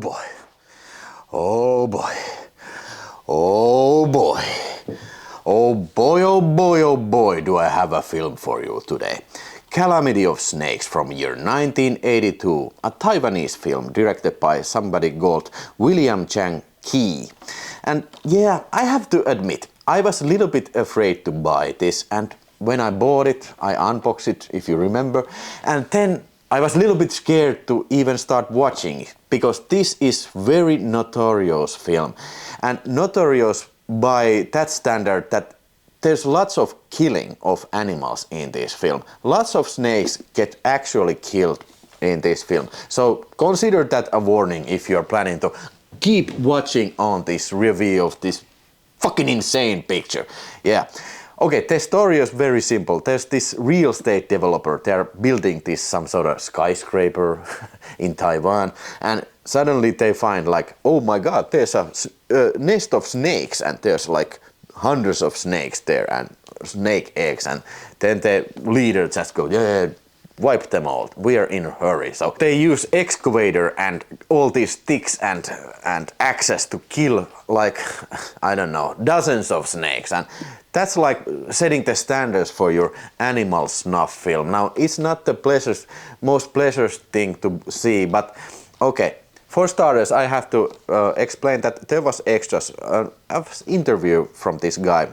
boy. Oh boy. Oh boy. Oh boy, oh boy, oh boy, do I have a film for you today. Calamity of Snakes from year 1982, a Taiwanese film directed by somebody called William Chang Key. And yeah, I have to admit, I was a little bit afraid to buy this, and when I bought it, I unboxed it, if you remember, and then I was a little bit scared to even start watching it, because this is very notorious film, and notorious by that standard that there's lots of killing of animals in this film. Lots of snakes get actually killed in this film. So consider that a warning if you're planning to keep watching on this review of this fucking insane picture. Yeah. Okay, the story is very simple. There's this real estate developer. They're building this some sort of skyscraper in Taiwan, and suddenly they find like, oh my god, there's a nest of snakes, and there's like hundreds of snakes there and snake eggs, and then the leader just goes, yeah, wipe them all, we are in a hurry. So they use excavator and all these sticks and axes to kill like, I don't know, dozens of snakes, and that's like setting the standards for your animal snuff film. Now it's not the most pleasures thing to see, but okay. For starters, I have to explain that there was extras. An interview from this guy,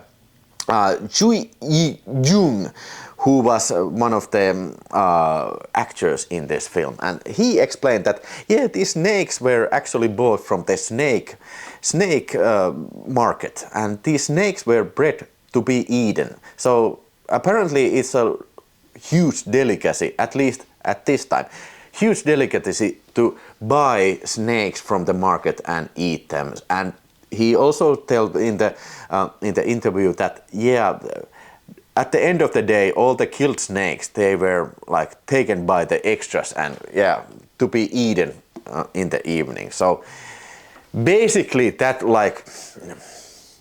Chui Yi-jung, who was one of the actors in this film, and he explained that yeah, these snakes were actually bought from the snake market, and these snakes were bred to be eaten. So apparently, it's a huge delicacy, at least at this time. Huge delicacy to buy snakes from the market and eat them. And he also told in the interview that yeah, at the end of the day, all the killed snakes, they were like taken by the extras and yeah, to be eaten in the evening. So basically that like,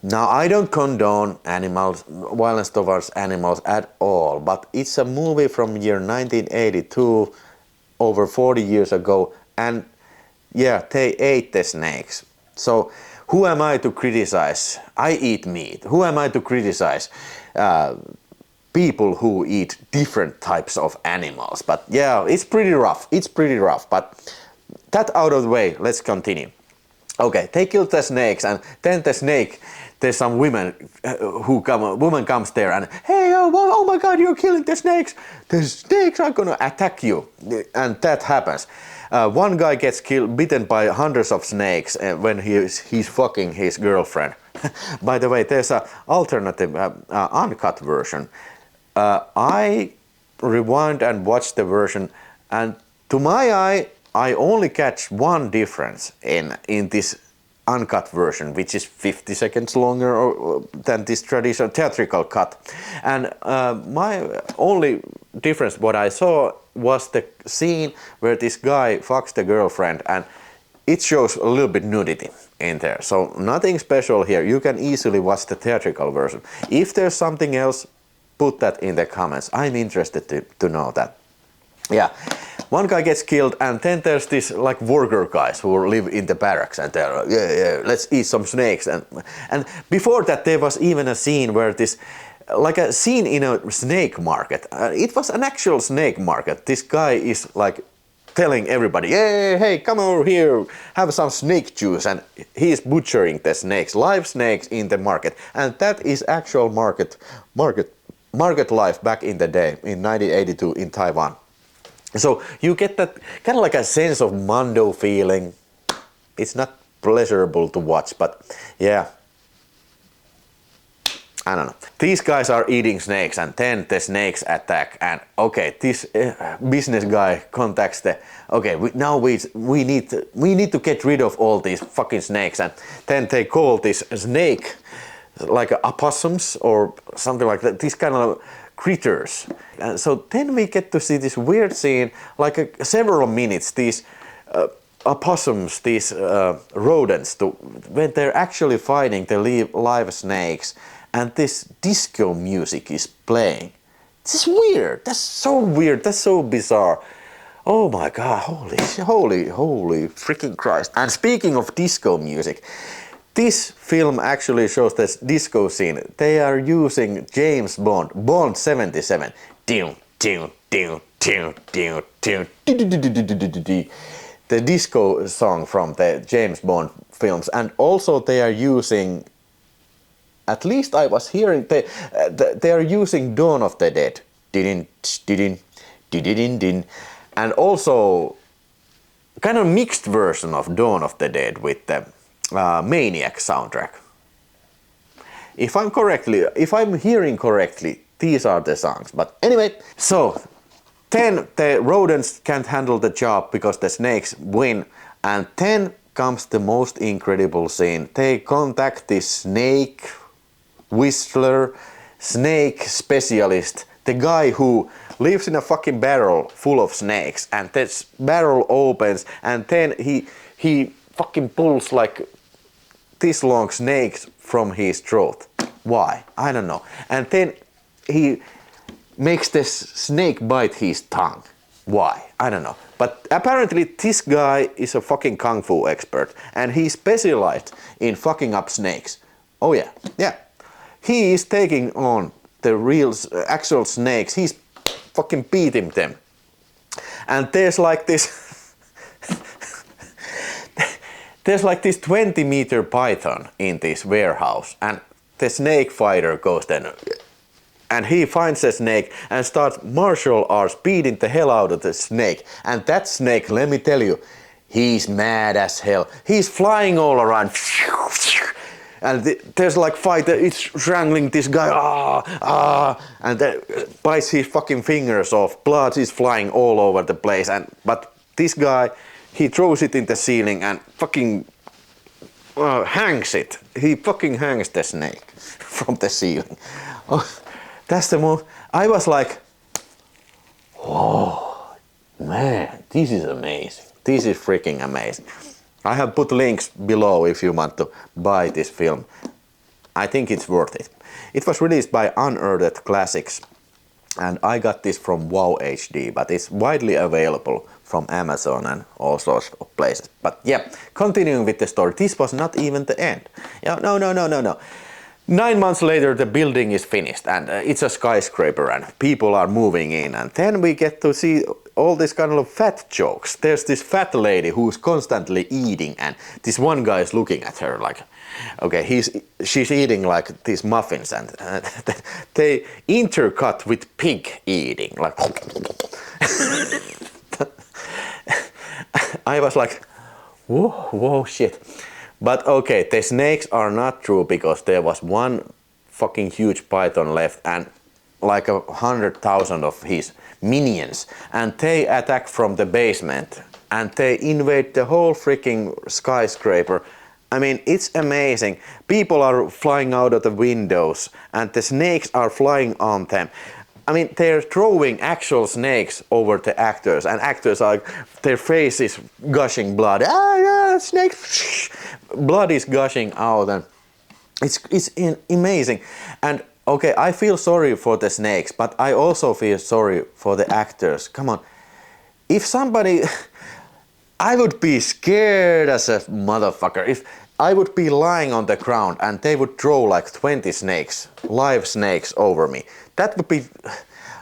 now I don't condone violence towards animals at all, but it's a movie from year 1982, over 40 years ago, and yeah, they ate the snakes. So who am I to criticize? I eat meat. Who am I to criticize people who eat different types of animals? But yeah, it's pretty rough. It's pretty rough. But that out of the way, let's continue. Okay, they killed the snakes, and then the snake, there's some women woman comes there and, hey, oh my god, you're killing the snakes. The snakes are gonna attack you. And that happens. One guy gets bitten by hundreds of snakes when he's fucking his girlfriend. By the way, there's an alternative uncut version. I rewind and watch the version, and to my eye, I only catch one difference in this uncut version, which is 50 seconds longer than this traditional theatrical cut. And my only difference what I saw was the scene where this guy fucks the girlfriend, and it shows a little bit nudity in there. So nothing special here. You can easily watch the theatrical version. If there's something else, put that in the comments. I'm interested to know that. Yeah. One guy gets killed, and then there's this like worker guys who live in the barracks, and they're like, yeah, let's eat some snakes. And before that, there was even a scene where this, like a scene in a snake market. It was an actual snake market. This guy is like telling everybody, hey, come over here, have some snake juice, and he's butchering the snakes, live snakes in the market, and that is actual market life back in the day in 1982 in Taiwan. So you get that kind of like a sense of Mondo feeling. It's not pleasurable to watch, but yeah, I don't know. These guys are eating snakes, and then the snakes attack, and okay, this business guy contacts we need to get rid of all these fucking snakes, and then they call this snake like opossums or something like that, these kind of critters. And so then we get to see this weird scene, like several minutes, these opossums, these rodents, when they're actually fighting the live snakes, and this disco music is playing. This is weird. That's so weird. That's so bizarre. Oh my god, holy freaking Christ. And speaking of disco music, this film actually shows this disco scene. They are using James Bond 77. The disco song from the James Bond films. And also they are using, at least I was hearing, they are using Dawn of the Dead. And also kind of mixed version of Dawn of the Dead with the Maniac soundtrack. If I'm hearing correctly, these are the songs. But anyway, so then the rodents can't handle the job because the snakes win, and then comes the most incredible scene. They contact this snake whistler, snake specialist, the guy who lives in a fucking barrel full of snakes, and this barrel opens, and then he fucking pulls like this long snakes from his throat. Why? I don't know. And then he makes this snake bite his tongue. Why? I don't know. But apparently this guy is a fucking kung fu expert, and he specialized in fucking up snakes. Oh yeah, yeah. He is taking on the real actual snakes. He's fucking beating them. And there's like this there's like this 20-meter python in this warehouse, and the snake fighter goes then, and he finds the snake and starts martial arts beating the hell out of the snake. And that snake, let me tell you, he's mad as hell. He's flying all around. And there's like fight, it's strangling this guy, and bites his fucking fingers off. Blood is flying all over the place. But this guy, he throws it in the ceiling and fucking hangs it. He fucking hangs the snake from the ceiling. Oh, that's the most. I was like, whoa, man, this is amazing. This is freaking amazing. I have put links below if you want to buy this film. I think it's worth it. It was released by Unearthed Classics, and I got this from Wow HD, but it's widely available from Amazon and all sorts of places. But yeah, continuing with the story, this was not even the end. No. 9 months later, the building is finished, and it's a skyscraper, and people are moving in, and then we get to see all this kind of fat jokes. There's this fat lady who's constantly eating, and this one guy is looking at her like, okay, she's eating like these muffins, and they intercut with pig eating, like. I was like, whoa, shit. But okay, the snakes are not true, because there was one fucking huge python left and like 100,000 of his minions, and they attack from the basement and they invade the whole freaking skyscraper. I mean, it's amazing. People are flying out of the windows and the snakes are flying on them. I mean, they're throwing actual snakes over the actors, and actors are, their face is gushing blood. Snakes! Blood is gushing out, and it's amazing. And okay, I feel sorry for the snakes, but I also feel sorry for the actors. Come on. If somebody... I would be scared as a motherfucker if I would be lying on the ground and they would throw like 20 snakes, live snakes over me. That would be...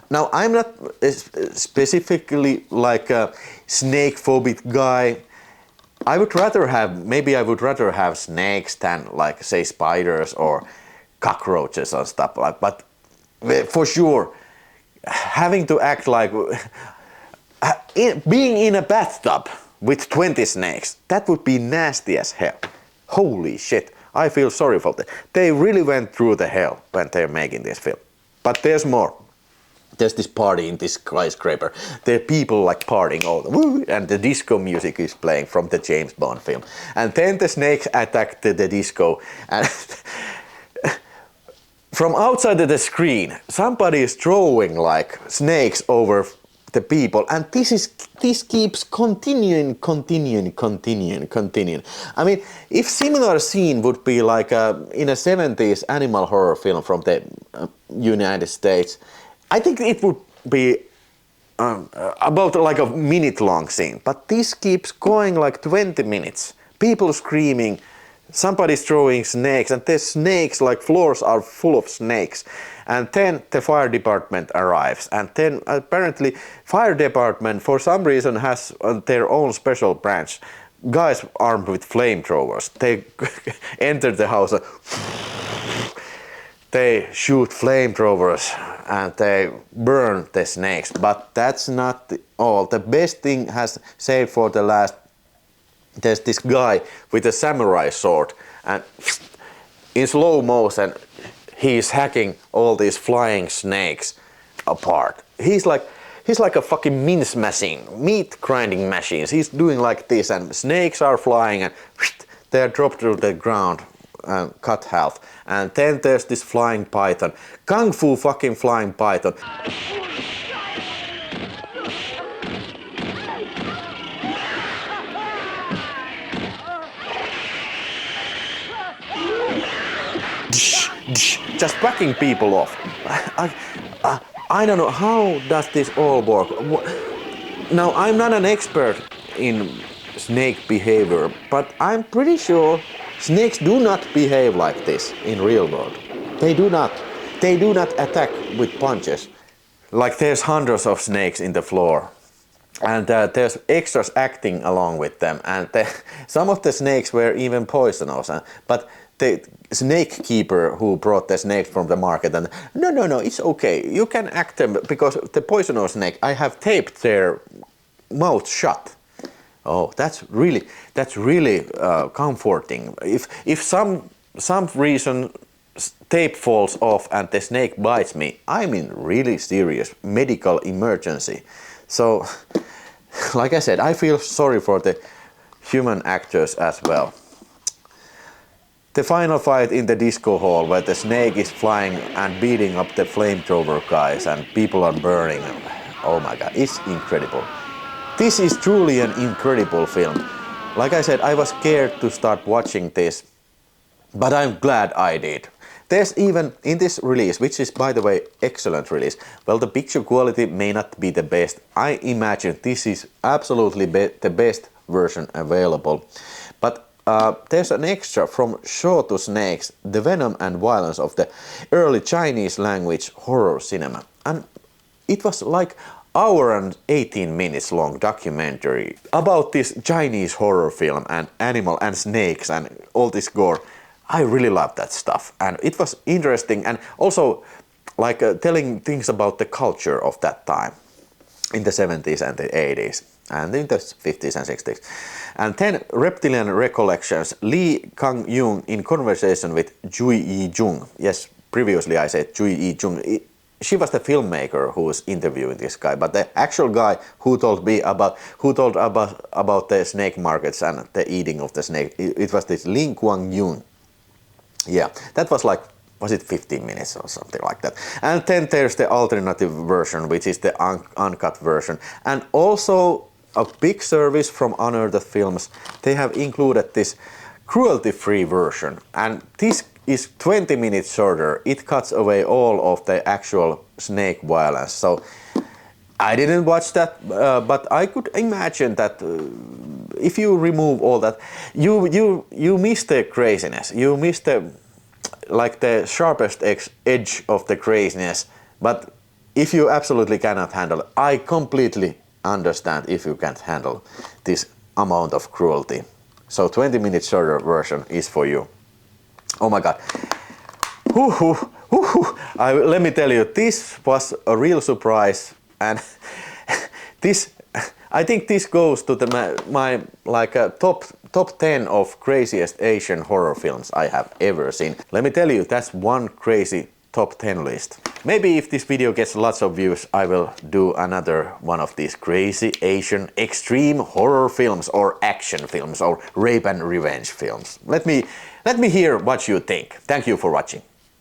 Now, I'm not specifically like a snake phobic guy. I would rather have snakes than like say spiders or cockroaches and stuff like. But for sure, having to act like being in a bathtub with 20 snakes, that would be nasty as hell. Holy shit, I feel sorry for them. They really went through the hell when they're making this film. But there's more. There's this party in this skyscraper. There are people like partying all the woo, and the disco music is playing from the James Bond film. And then the snakes attack the disco, and from outside of the screen, somebody is throwing like snakes over the people, and this keeps continuing. I mean, if similar scene would be like in a 70s animal horror film from the United States, I think it would be about like a minute long scene, but this keeps going like 20 minutes. People screaming, somebody's throwing snakes, and the snakes, like floors are full of snakes. And then the fire department arrives, and then apparently fire department for some reason has their own special branch. Guys armed with flamethrowers. They enter the house, they shoot flamethrowers and they burn the snakes. But that's not all. The best thing has saved for the last. There's this guy with a samurai sword, and in slow motion he's hacking all these flying snakes apart. He's like a fucking mince machine, meat grinding machines. He's doing like this, and snakes are flying and they're dropped to the ground and cut half. And then there's this flying python, kung fu fucking flying python. Just whacking people off. I don't know, how does this all work? Now, I'm not an expert in snake behavior, but I'm pretty sure snakes do not behave like this in real world. They do not. They do not attack with punches. Like there's hundreds of snakes in the floor, and there's extras acting along with them, and some of the snakes were even poisonous, but the snake keeper who brought the snakes from the market, and no, it's okay, you can act them, because the poisonous snake, I have taped their mouth shut. Oh, that's really comforting. If some reason tape falls off and the snake bites me, I'm in really serious medical emergency. So, like I said, I feel sorry for the human actors as well. The final fight in the disco hall, where the snake is flying and beating up the flamethrower guys and people are burning. Oh my god, it's incredible. This is truly an incredible film. Like I said, I was scared to start watching this, but I'm glad I did. There's even, in this release, which is by the way excellent release, well, the picture quality may not be the best. I imagine this is absolutely the best version available. But there's an extra from Show to Snakes, the venom and violence of the early Chinese language horror cinema. And it was like hour and 18 minutes long documentary about this Chinese horror film and animal and snakes and all this gore. I really love that stuff, and it was interesting, and also like telling things about the culture of that time in the 70s and the 80s and in the 50s and 60s. And then Reptilian Recollections, Lee Kang-young in conversation with Jui Yi-jung. Yes, previously I said Jui Yi-jung. She was the filmmaker who was interviewing this guy, but the actual guy who told about the snake markets and the eating of the snake, it was this Lee Kwang-yoon. Yeah, that was like, was it 15 minutes or something like that? And then there's the alternative version, which is the uncut version. And also a big service from Unearthed Films. They have included this cruelty-free version. And this is 20 minutes shorter. It cuts away all of the actual snake violence. So I didn't watch that, but I could imagine that if you remove all that, you miss the craziness. You miss the sharpest edge of the craziness. But if you absolutely cannot handle it, I completely understand if you can't handle this amount of cruelty. So 20 minutes shorter version is for you. Oh my god. Let me tell you, this was a real surprise, and I think this goes to my top 10 of craziest Asian horror films I have ever seen. Let me tell you, that's one crazy top 10 list. Maybe if this video gets lots of views, I will do another one of these crazy Asian extreme horror films or action films or rape and revenge films. Let me hear what you think. Thank you for watching.